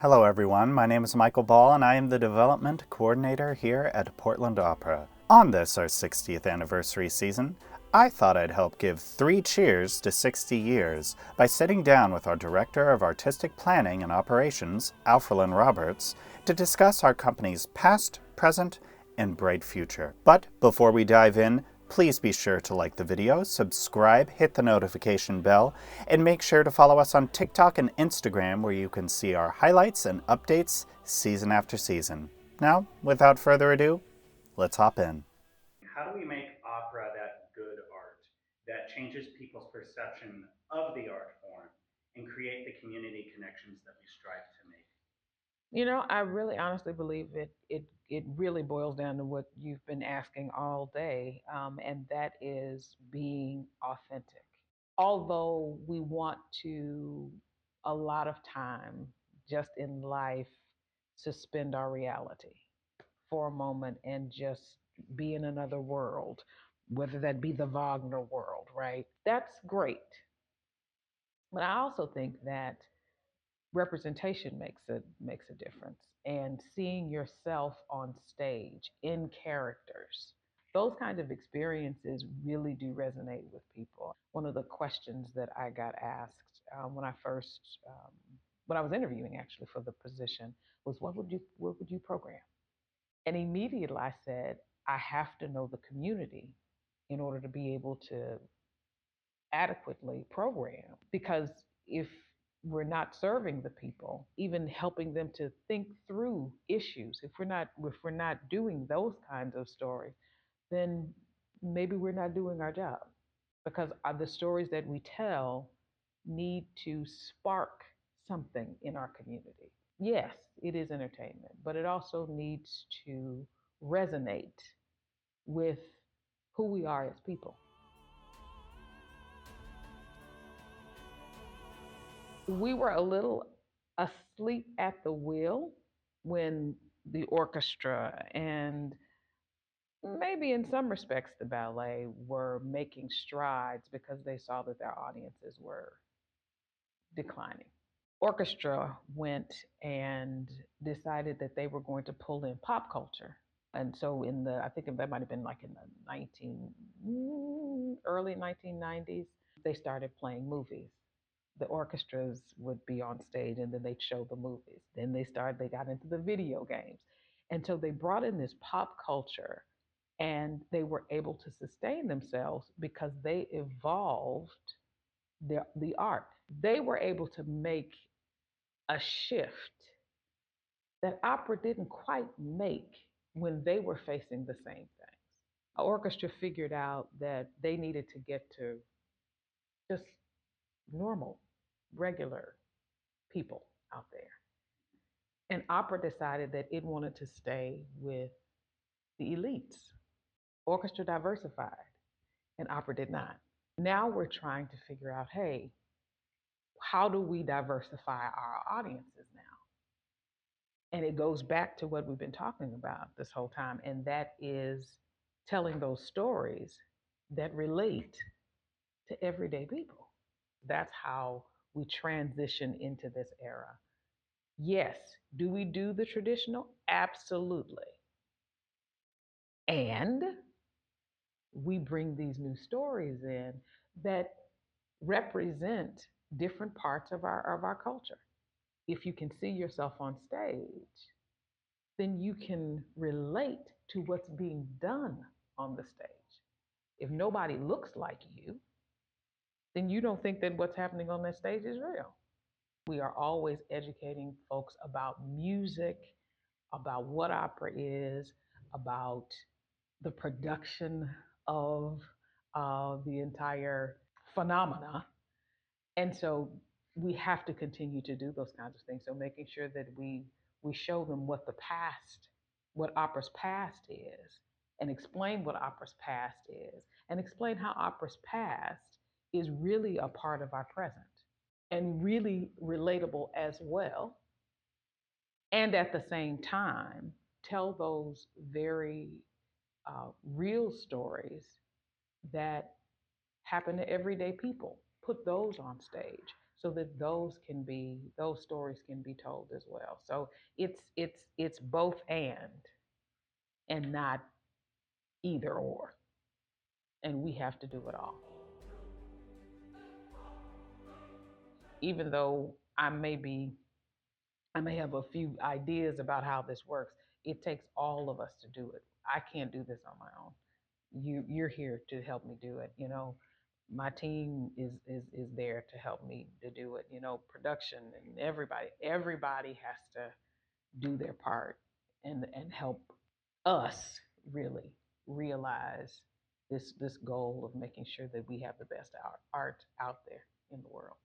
Hello everyone, my name is Michael Ball and I am the Development Coordinator here at Portland Opera. On this, our 60th anniversary season, I thought I'd help give 3 cheers to 60 years by sitting down with our Director of Artistic Planning and Operations, Alfrelynn Roberts, to discuss our company's past, present, and bright future. But before we dive in, please be sure to like the video, subscribe, hit the notification bell, and make sure to follow us on TikTok and Instagram where you can see our highlights and updates season after season. Now, without further ado, let's hop in. How do we make opera that good art that changes people's perception of the art form and create the community connections that we strive to make? I really honestly believe it really boils down to what you've been asking all day, and that is being authentic. Although we want to a lot of time just in life suspend our reality for a moment and just be in another world, whether that be the Wagner world, right? That's great. But I also think that representation makes a difference, and seeing yourself on stage in characters, those kinds of experiences really do resonate with people. One of the questions that I got asked when I was interviewing actually for the position was, what would you program? And immediately I said, I have to know the community in order to be able to adequately program, because if we're not serving the people, even helping them to think through issues, if we're not doing those kinds of stories, then maybe we're not doing our job, because the stories that we tell need to spark something in our community. Yes, it is entertainment, but it also needs to resonate with who we are as people. We were a little asleep at the wheel when the orchestra and maybe in some respects the ballet were making strides because they saw that their audiences were declining. Orchestra went and decided that they were going to pull in pop culture. And so I think that might have been like in the early 1990s, they started playing movies. The orchestras would be on stage and then they'd show the movies. Then they got into the video games. And so they brought in this pop culture, and they were able to sustain themselves because they evolved the art. They were able to make a shift that opera didn't quite make when they were facing the same things. An orchestra figured out that they needed to get to just normal, regular people out there. And opera decided that it wanted to stay with the elites. Orchestra diversified, and opera did not. Now we're trying to figure out, hey, how do we diversify our audiences now? And it goes back to what we've been talking about this whole time, and that is telling those stories that relate to everyday people. That's how we transition into this era. Yes, do we do the traditional? Absolutely. And we bring these new stories in that represent different parts of our culture. If you can see yourself on stage, then you can relate to what's being done on the stage. If nobody looks like you, then you don't think that what's happening on that stage is real. We are always educating folks about music, about what opera is, about the production of the entire phenomena. And so we have to continue to do those kinds of things. So making sure that we show them what the past, what opera's past is, and explain what opera's past is, and explain how opera's past is really a part of our present and really relatable as well. And at the same time, tell those very real stories that happen to everyday people. Put those on stage so that those stories can be told as well. So it's both and not either or, and we have to do it all. Even though I may have a few ideas about how this works, it takes all of us to do it. I can't do this on my own. You're here to help me do it. My team is there to help me to do it. Production and everybody has to do their part and help us really realize this goal of making sure that we have the best art out there in the world.